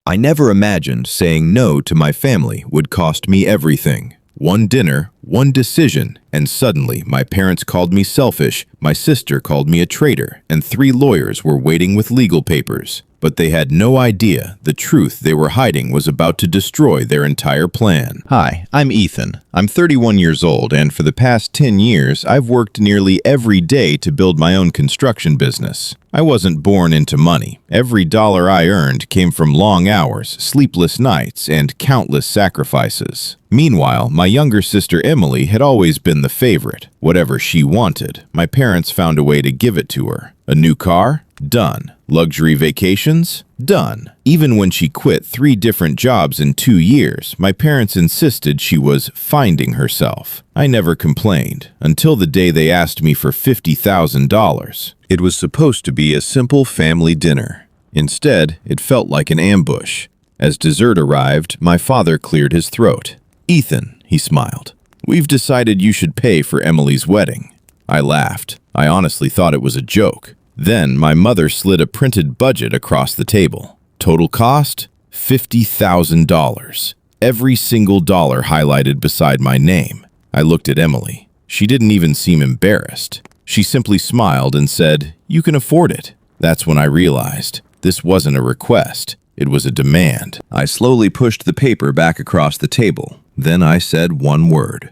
I never imagined saying no to my family would cost me everything. One dinner, one decision, and suddenly my parents called me selfish, my sister called me a traitor, and 3 lawyers were waiting with legal papers. But they had no idea the truth they were hiding was about to destroy their entire plan. Hi, I'm Ethan. I'm 31 years old, and for the past 10 years, I've worked nearly every day to build my own construction business. I wasn't born into money. Every dollar I earned came from long hours, sleepless nights, and countless sacrifices. Meanwhile, my younger sister Emily had always been the favorite. Whatever she wanted, my parents found a way to give it to her. A new car? Done. Luxury vacations? Done. Even when she quit 3 different jobs in 2 years, my parents insisted she was finding herself. I never complained, until the day they asked me for $50,000. It was supposed to be a simple family dinner. Instead, it felt like an ambush. As dessert arrived, my father cleared his throat. "Ethan," he smiled, "we've decided you should pay for Emily's wedding." I laughed. I honestly thought it was a joke. Then my mother slid a printed budget across the table. Total cost? $50,000. Every single dollar highlighted beside my name. I looked at Emily. She didn't even seem embarrassed. She simply smiled and said, "You can afford it." That's when I realized this wasn't a request. It was a demand. I slowly pushed the paper back across the table. Then I said one word.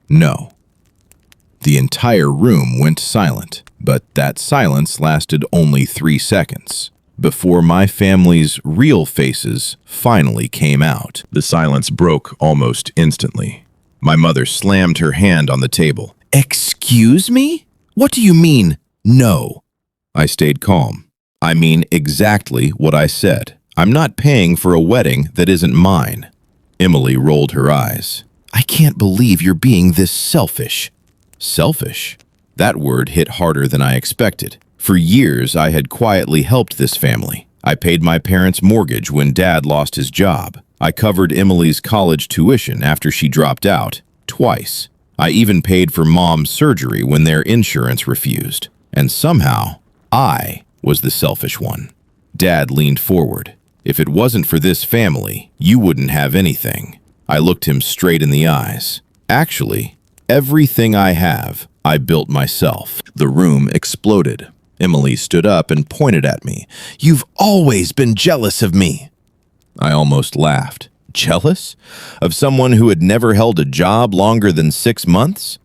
No. The entire room went silent, but that silence lasted only 3 seconds, before my family's real faces finally came out. The silence broke almost instantly. My mother slammed her hand on the table. "Excuse me? What do you mean, no?" I stayed calm. "I mean exactly what I said. I'm not paying for a wedding that isn't mine." Emily rolled her eyes. "I can't believe you're being this selfish." Selfish? That word hit harder than I expected. For years, I had quietly helped this family. I paid my parents' mortgage when Dad lost his job. I covered Emily's college tuition after she dropped out, twice. I even paid for Mom's surgery when their insurance refused. And somehow, I was the selfish one. Dad leaned forward. "If it wasn't for this family, you wouldn't have anything." I looked him straight in the eyes. "Actually, everything I have, I built myself." The room exploded. Emily stood up and pointed at me. "You've always been jealous of me." I almost laughed. Jealous? Of someone who had never held a job longer than 6 months?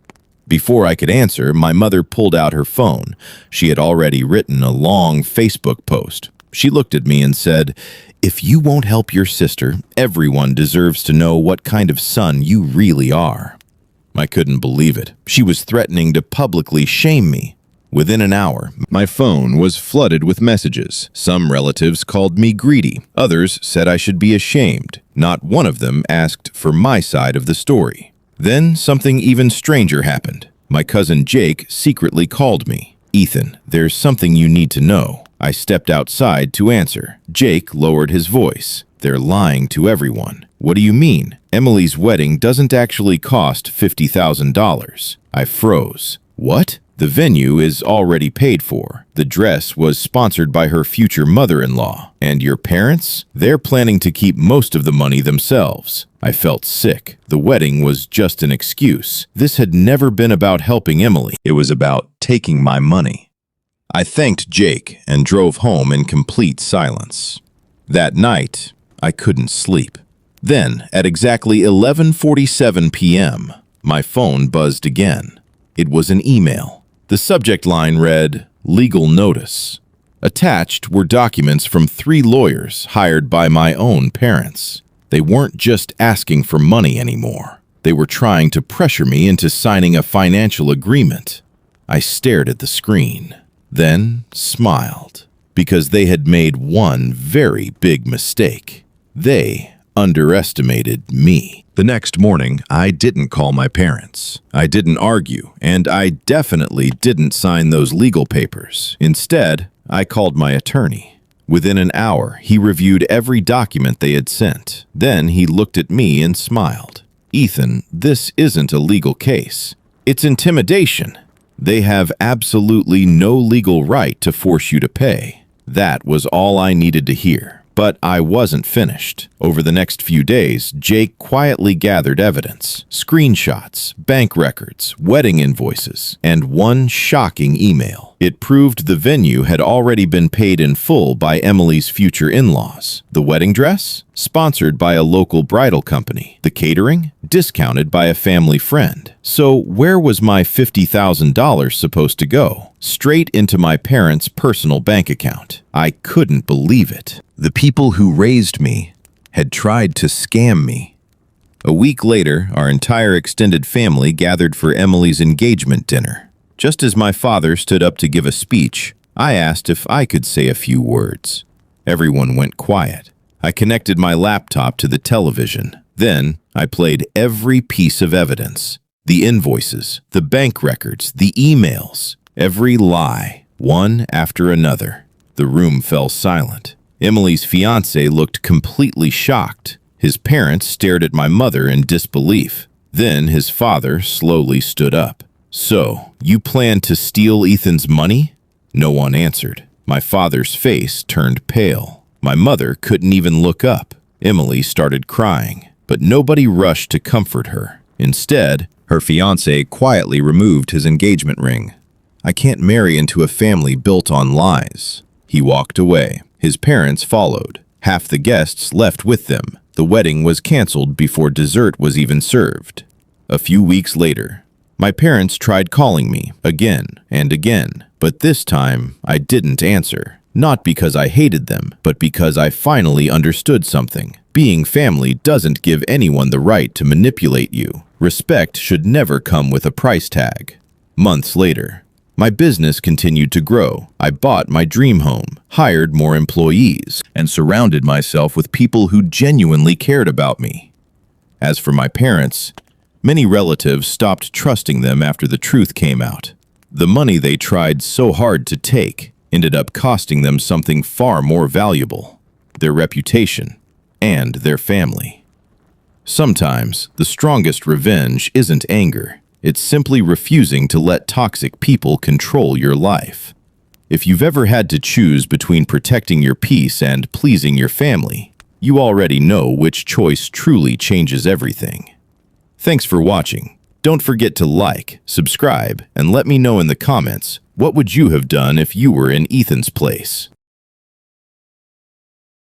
Before I could answer, my mother pulled out her phone. She had already written a long Facebook post. She looked at me and said, "If you won't help your sister, everyone deserves to know what kind of son you really are." I couldn't believe it. She was threatening to publicly shame me. Within an hour, my phone was flooded with messages. Some relatives called me greedy. Others said I should be ashamed. Not one of them asked for my side of the story. Then something even stranger happened. My cousin Jake secretly called me. "Ethan, there's something you need to know." I stepped outside to answer. Jake lowered his voice. "They're lying to everyone." "What do you mean? Emily's wedding doesn't actually cost $50,000. I froze. "What?" "The venue is already paid for. The dress was sponsored by her future mother-in-law. And your parents? They're planning to keep most of the money themselves." I felt sick. The wedding was just an excuse. This had never been about helping Emily. It was about taking my money. I thanked Jake and drove home in complete silence. That night, I couldn't sleep. Then, at exactly 11:47 p.m., my phone buzzed again. It was an email. The subject line read, "Legal notice." Attached were documents from 3 lawyers hired by my own parents. They weren't just asking for money anymore. They were trying to pressure me into signing a financial agreement. I stared at the screen, then smiled, because they had made one very big mistake. They underestimated me. The next morning, I didn't call my parents. I didn't argue, and I definitely didn't sign those legal papers. Instead, I called my attorney. Within an hour, he reviewed every document they had sent. Then he looked at me and smiled. "Ethan, this isn't a legal case. It's intimidation. They have absolutely no legal right to force you to pay." That was all I needed to hear. But I wasn't finished. Over the next few days, Jake quietly gathered evidence, screenshots, bank records, wedding invoices, and one shocking email. It proved the venue had already been paid in full by Emily's future in-laws. The wedding dress? Sponsored by a local bridal company. The catering? Discounted by a family friend. So where was my $50,000 supposed to go? Straight into my parents' personal bank account. I couldn't believe it. The people who raised me had tried to scam me. A week later, our entire extended family gathered for Emily's engagement dinner. Just as my father stood up to give a speech, I asked if I could say a few words. Everyone went quiet. I connected my laptop to the television. Then, I played every piece of evidence. The invoices, the bank records, the emails. Every lie, one after another. The room fell silent. Emily's fiancé looked completely shocked. His parents stared at my mother in disbelief. Then his father slowly stood up. "So, you plan to steal Ethan's money?" No one answered. My father's face turned pale. My mother couldn't even look up. Emily started crying, but nobody rushed to comfort her. Instead, her fiancé quietly removed his engagement ring. "I can't marry into a family built on lies." He walked away. His parents followed. Half the guests left with them. The wedding was canceled before dessert was even served. A few weeks later, my parents tried calling me again and again, but this time I didn't answer. Not because I hated them, but because I finally understood something. Being family doesn't give anyone the right to manipulate you. Respect should never come with a price tag. Months later, my business continued to grow. I bought my dream home, hired more employees, and surrounded myself with people who genuinely cared about me. As for my parents, many relatives stopped trusting them after the truth came out. The money they tried so hard to take ended up costing them something far more valuable: their reputation and their family. Sometimes, the strongest revenge isn't anger. It's simply refusing to let toxic people control your life. If you've ever had to choose between protecting your peace and pleasing your family, you already know which choice truly changes everything. Thanks for watching. Don't forget to like, subscribe, and let me know in the comments, what would you have done if you were in Ethan's place?